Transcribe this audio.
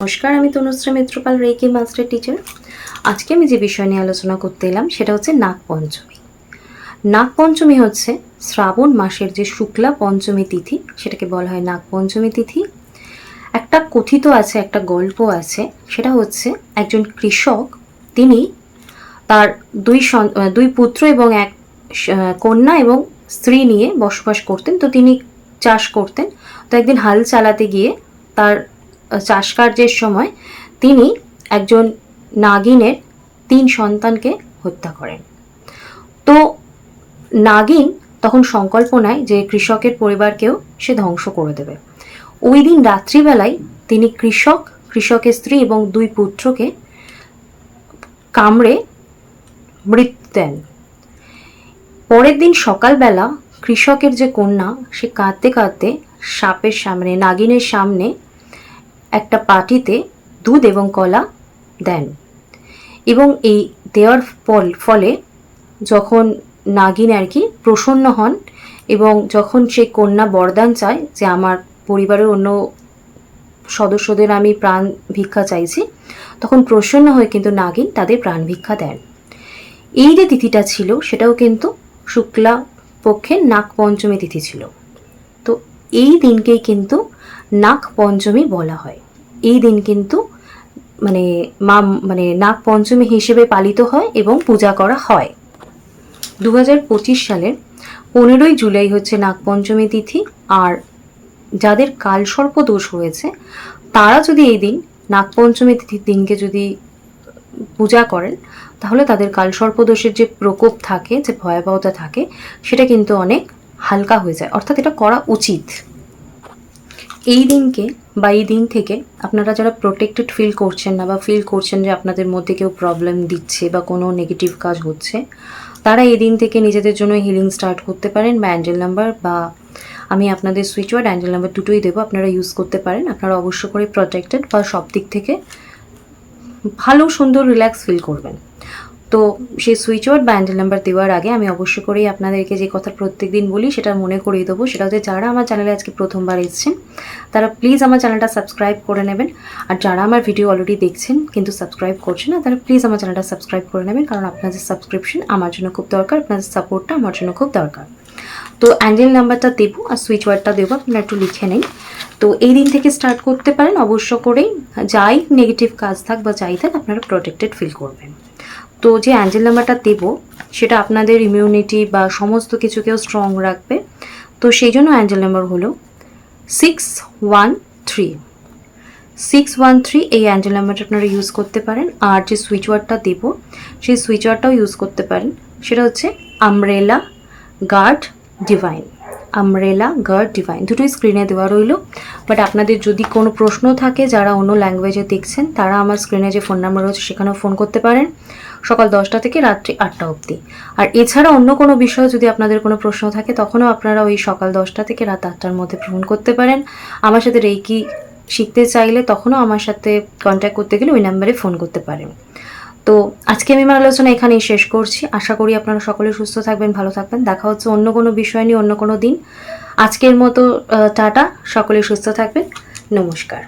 নমস্কার, আমি Tanushree Mitrapal, reiki master teacher. আজকে আমি যে বিষয় নিয়ে আলোচনা করতে এলাম সেটা হচ্ছে নাগপঞ্চমী। নাগপঞ্চমী হচ্ছে শ্রাবণ মাসের যে শুক্লা পঞ্চমী তিথি, সেটাকে বলা হয় নাগপঞ্চমী তিথি। একটা কথিত আছে, একটা গল্প আছে, সেটা হচ্ছে একজন কৃষক, তিনি তার দুই পুত্র এবং এক কন্যা এবং স্ত্রী নিয়ে বসবাস করতেন। তো তিনি চাষ করতেন। তো একদিন হাল চালাতে গিয়ে তার চাষ কার্যের সময় তিনি একজন নাগিনের 3 সন্তানকে হত্যা করেন। তো নাগিন তখন সংকল্প নেয় যে কৃষকের পরিবারকেও সে ধ্বংস করে দেবে। ওই দিন রাত্রিবেলায় তিনি কৃষকের স্ত্রী এবং 2 পুত্রকে কামড়ে মৃত্যু দেন। পরের দিন সকালবেলা কৃষকের যে কন্যা, সে কাঁদতে কাঁদতে সাপের সামনে, নাগিনের সামনে একটা পাটিতে দুধ এবং কলা দেন। এবং এই দেওয়ার ফলে যখন নাগিন আর কি প্রসন্ন হন এবং যখন সেই কন্যা বরদান চায় যে আমার পরিবারের অন্য সদস্যদের আমি প্রাণ ভিক্ষা চাইছি, তখন প্রসন্ন হয়ে কিন্তু নাগিন তাদের প্রাণ ভিক্ষা দেন। এই যে তিথিটা ছিল সেটাও কিন্তু শুক্লা পক্ষের নাগপঞ্চমী তিথি ছিল। তো এই দিনকেই কিন্তু নাগপঞ্চমী বলা হয়। এই দিন কিন্তু নাগপঞ্চমী হিসেবে পালিত হয় এবং পূজা করা হয়। 2025 সালের 15ই জুলাই হচ্ছে নাগপঞ্চমী তিথি। আর যাদের কালসর্প দোষ হয়েছে তারা যদি এই দিন নাগপঞ্চমী তিথির দিনকে যদি পূজা করেন, তাহলে তাদের কালসর্প দোষের যে প্রকোপ থাকে, যে ভয়াবহতা থাকে, সেটা কিন্তু অনেক হালকা হয়ে যায়। অর্থাৎ এটা করা উচিত। এই দিনকে বা এই দিন থেকে আপনারা যারা প্রোটেক্টেড ফিল করছেন না বা ফিল করছেন যে আপনাদের মধ্যে কেউ প্রবলেম দিচ্ছে বা কোনো নেগেটিভ কাজ হচ্ছে, তারা এই দিন থেকে নিজেদের জন্য হিলিং স্টার্ট করতে পারেন। বা অ্যাঞ্জেল নাম্বার বা আমি আপনাদের সুইচ ওয়ার্ড অ্যাঞ্জেল নাম্বার দুটোই দেবো, আপনারা ইউজ করতে পারেন। আপনারা অবশ্য করে প্রোটেক্টেড বা সব দিক থেকে ভালো সুন্দর রিল্যাক্স ফিল করবেন। তো সেই সুইচ ওয়ার্ড বা অ্যাঞ্জেল নাম্বার দেওয়ার আগে আমি অবশ্য করেই আপনাদেরকে যে কথা প্রত্যেক দিন বলি সেটা মনে করিয়ে দেবো। সেটা হচ্ছে যারা আমার চ্যানেলে আজকে প্রথমবার এসেছেন তারা প্লিজ আমার চ্যানেলটা সাবস্ক্রাইব করে নেবেন। আর যারা আমার ভিডিও অলরেডি দেখছেন কিন্তু সাবস্ক্রাইব করছেন না, তারা প্লিজ আমার চ্যানেলটা সাবস্ক্রাইব করে নেবেন, কারণ আপনাদের সাবস্ক্রিপশন আমার জন্য খুব দরকার, আপনাদের সাপোর্টটা আমার জন্য খুব দরকার। তো অ্যাঞ্জেল নাম্বারটা দেবো আর সুইচ ওয়ার্ডটা দেবো, আপনারা একটু লিখে নিন। তো এই দিন থেকে স্টার্ট করতে পারেন। অবশ্য করেই যাই নেগেটিভ কাজ থাক বা যাই থাক, আপনারা প্রোটেক্টেড ফিল করবেন। তো যে অ্যাঞ্জেল নাম্বারটা দেবো সেটা আপনাদের ইমিউনিটি বা সমস্ত কিছুকেও স্ট্রং রাখবে। তো সেই জন্য অ্যাঞ্জেল নাম্বার হলো 613। 613 এই অ্যাঞ্জেল নাম্বারটা আপনারা ইউজ করতে পারেন। আর যে সুইচ ওয়ার্ডটা দেবো সেই সুইচ ওয়ার্ডটাও ইউজ করতে পারেন। সেটা হচ্ছে umbrella guard divine. Umbrella guard divine দুটোই স্ক্রিনে দেওয়া রইল। বাট আপনাদের যদি কোনো প্রশ্ন থাকে, যারা অন্য ল্যাঙ্গুয়েজে দেখছেন, তারা আমার স্ক্রিনে যে ফোন নাম্বার রয়েছে সেখানেও ফোন করতে পারেন, সকাল 10টা থেকে রাত্রি 8টা অবধি। আর এছাড়া অন্য কোনো বিষয়ে যদি আপনাদের কোনো প্রশ্ন থাকে, তখনও আপনারা ওই সকাল 10টা থেকে রাত 8টার মধ্যে ফোন করতে পারেন। আমার সাথে রেকি শিখতে চাইলে তখনও আমার সাথে কন্ট্যাক্ট করতে গেলে ওই নাম্বারে ফোন করতে পারেন। তো আজকে আমি আমার আলোচনা এখানেই শেষ করছি। আশা করি আপনারা সকলে সুস্থ থাকবেন, ভালো থাকবেন। দেখা হচ্ছে অন্য কোনো বিষয় নিয়ে অন্য কোনো দিন। আজকের মতো টাটা, সকলে সুস্থ থাকবেন। নমস্কার।